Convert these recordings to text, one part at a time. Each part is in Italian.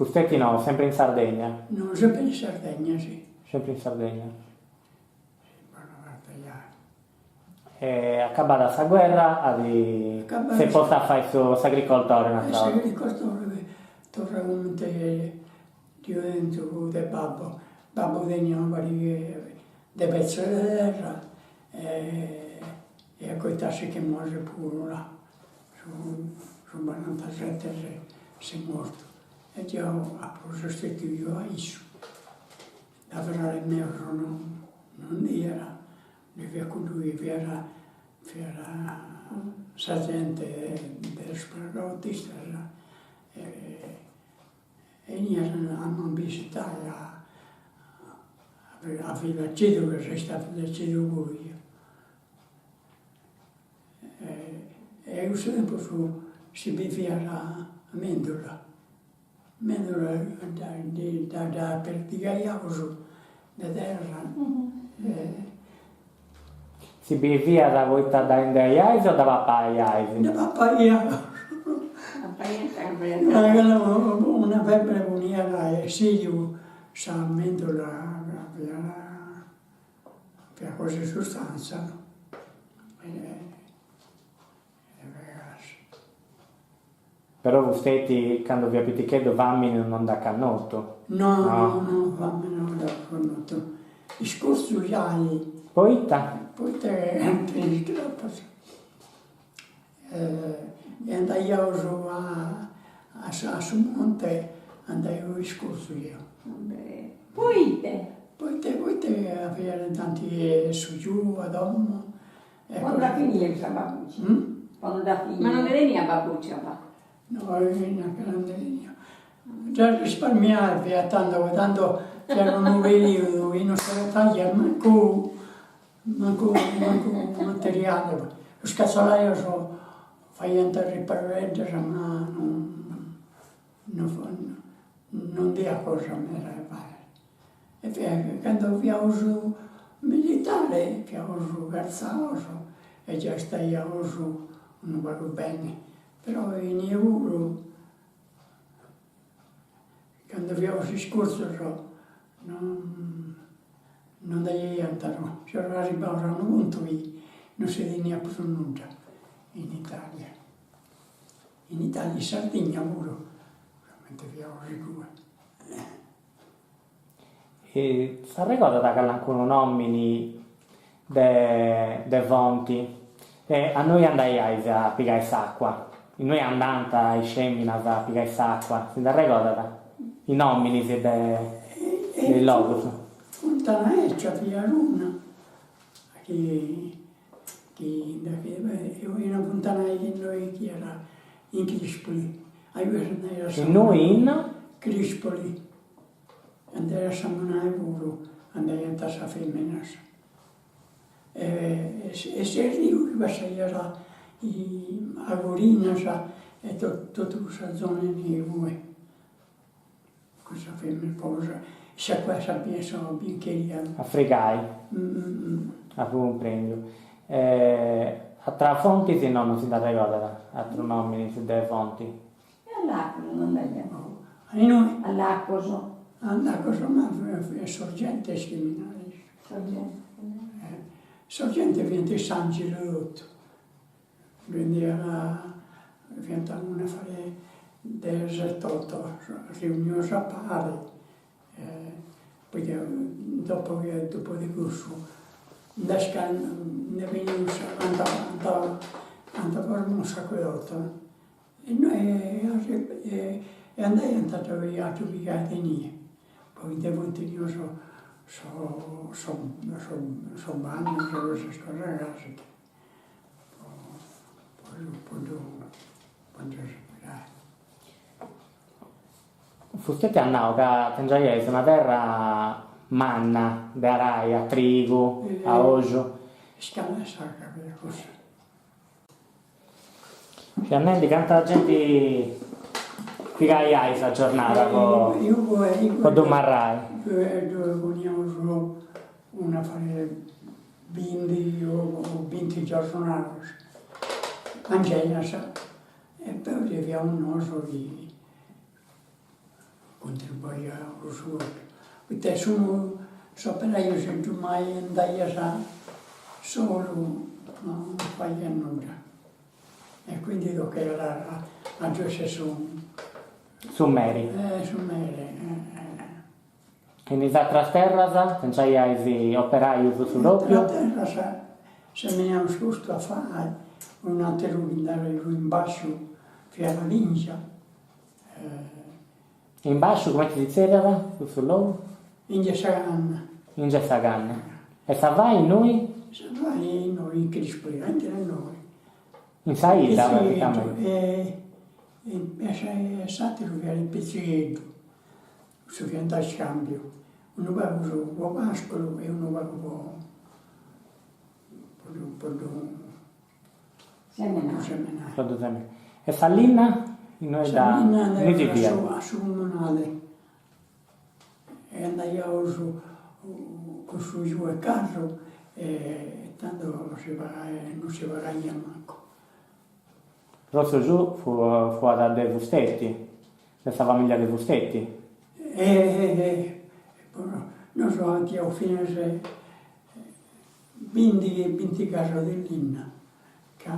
Fustetti no, sempre in Sardegna? No, sempre in Sardegna, sì. Sempre in Sardegna. E Acabata questa guerra, si possa fare il suo agricoltore il naturale. agricoltore tornamente divento del babbo. Babbo tenia dei pezzi di terra e a coitarsi che muore pure là. Su 47 si è morto. E io ha sostituito a isso. La frase mia non era. Viveva con lui, era sergente del sparatutista e hanno visitato a Villaggio, che sei stato deciso lui. E un tempo si viveva a Mendola. Mendola da per di Gaiauso, da terra. Si vivia da voi da Indaiais o da Papaiais? Da papaya. Una febbre buona e Sirio sa Mendola per cose sostanza. Però Fustetti, quando vi abiti chiedo, vammi non da cannotto? No, vammi non da cannotto. Il scorso già Poitta? poi te e andai a su monte, andai a scorso io. Poi te avere tanti su giù ad Ommo. quando da finire questa babbuccia? Quando da finire? Ma non vedi a babbuccia va? No, è una grande linea. Già risparmiare, tanto c'erano un periodo che non si taglia manco materiale. Lo scazzolaio fai entrare per reggere, ma non dia cosa me la fare. E quando viaggio militare, viaggio garzato, e già stai a uso, non vado bene. Però in euro, quando viaggio scorso, non dai entrare, c'era arrivato a un punto che non si veniva più nulla in Italia. In Italia, in Sardegna pure, veramente viaggio due. E si ricorda che alcuni nomini de Vonti, e a noi andai a pigliare l'acqua, noi andando ai sceminas a pigliare l'acqua, si ricorda i nomini dei logos? Fontanaeccia, via Luna, che una fontanaia che noi che era in Crispoli. E noi in? Crispoli. Andai a Samonai pure, andai a Tassa Femmina. E se arriva a Agorina e tutta questa zona di voi. Questa femmina posa, se qua sapeva sono bicchieri. A Fregai, a comprendo. Tra fonti sì, no, non si da ricorda, altri nomini si deve fonti. E all'acqua non andiamo. E noi? All'acqua Andavo ma è sorgente seminare. Sorgente viene San Gelotto. Quindi diventavano a fare desertotto, riunioni a pari. Poi dopo di corso, ne veniva andava un sacco di otto. E noi andai a via a giudicare niente. Poi devo dire sono bagni, sono queste cose ragazzi. Poi quando si Fustetti andavo che tengiaiese una terra manna, de araia, trigo, a oggio. scala sacra per così. Finalmente quanta gente pigliai questa giornata con Domarrai. Dove vogliamo una fare 20 o 20 giornate. Angela sa. E poi abbiamo un oso di contribuire allo sviluppo. Perché sono operaio se tu mai andai a solo, non fai nulla. E quindi lo che era a Giuseppe Su Meri. su me. In altre terre, senza operai su La doppio. terra se me ne hanno sposto a fare un altro andare in basso fino alla Lingia. In basso, come ti diceva, sul logo? In Gesagan, In Gessagan. E se vai noi, se vai noi che rispondente a noi. in Saida, Pizzigheddu, praticamente. e satiro che era il Pizzigheddu, su fianco al scambio. Uno va con un pascolo e uno va con un seminario. Produzione. E Salina, noi da Salina noi di via. andava su comunale e andava con su giù a carro e tanto non si va a manco. Rosso giù fu da De Vustetti, questa famiglia De Vustetti. Non so, anche a fine se 20 casi dell'Inna, che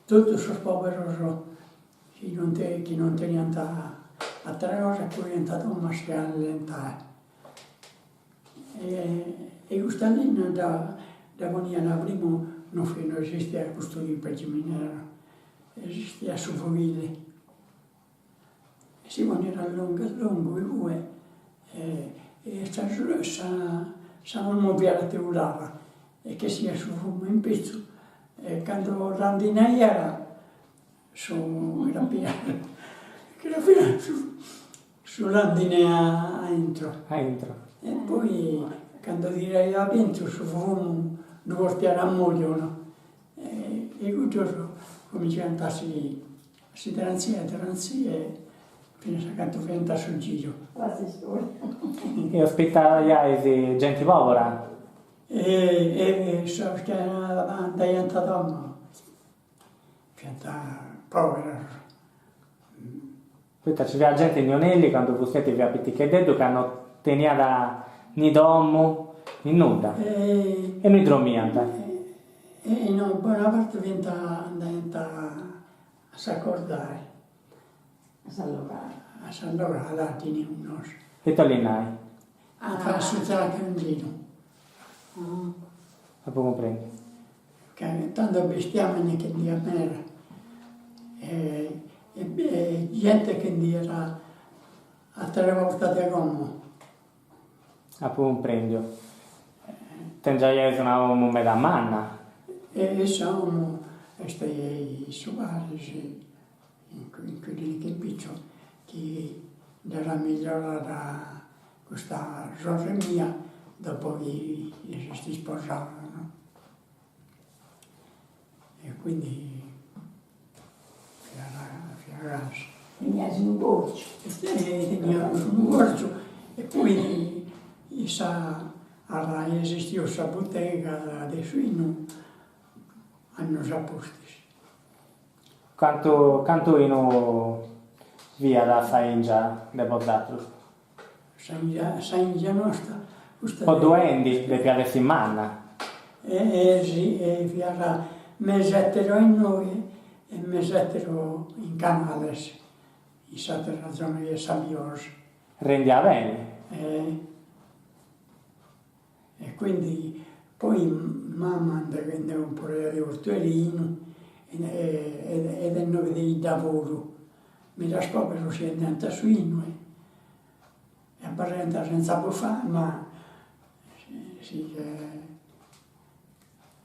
tutti questi poveri che non tenevano a tre ore, poi è diventato un maschile allentare. E questa linea da venire alla prima non esisteva questo tipo di minero, esisteva su famiglia. E si veniva a lungo, e due, e stavano muovendo la teulava, e che si è su fumo in pezzo, e quando l'andina era, era piena, sull'andina entro. Entro. E poi, quando direi a dentro, su fumo, non portare a muoiono. E quindi cominciano a si transie, fino a quando diventa sul giro. Quasi storia. E ospitare gente povera. E so che era diventa donna, diventa povera. Poi c'era gente in Ionelli, quando Vustetti vi ha pittichedetto, che hanno tenuto da Nidommo in nuda. E noi dormiamo. E no, buona parte diventa a s'accordare, A San a San Loro, a teniamo noi. E Tollinai. A fare società candino. La può comprendere. Che tanto bestiame che dia mera. E gente che era a 3 volte di gommo. La può comprendere. Tengiai una uomo da manna. E siamo stati suari in quelli che piccio che era migliorata questa sorella mia dopo che si sposavano. E quindi ragazzi. Teniasi un borcio. Teniamo un borcio e poi esisteva questa bottega adesso hanno già posti. Canto in via da Saingia de Bozzato. Saingia nostra. O duendi de Piave Simmanna. Sì, e via mesettero in noi e mesettero in Canales, in stata zona di Sabbioso. Rendi a bene. E quindi poi mamma andava un po' di ortolino e del nome di lavoro. Mi la scopero si è andata su noi e apparenta senza fare, ma sì,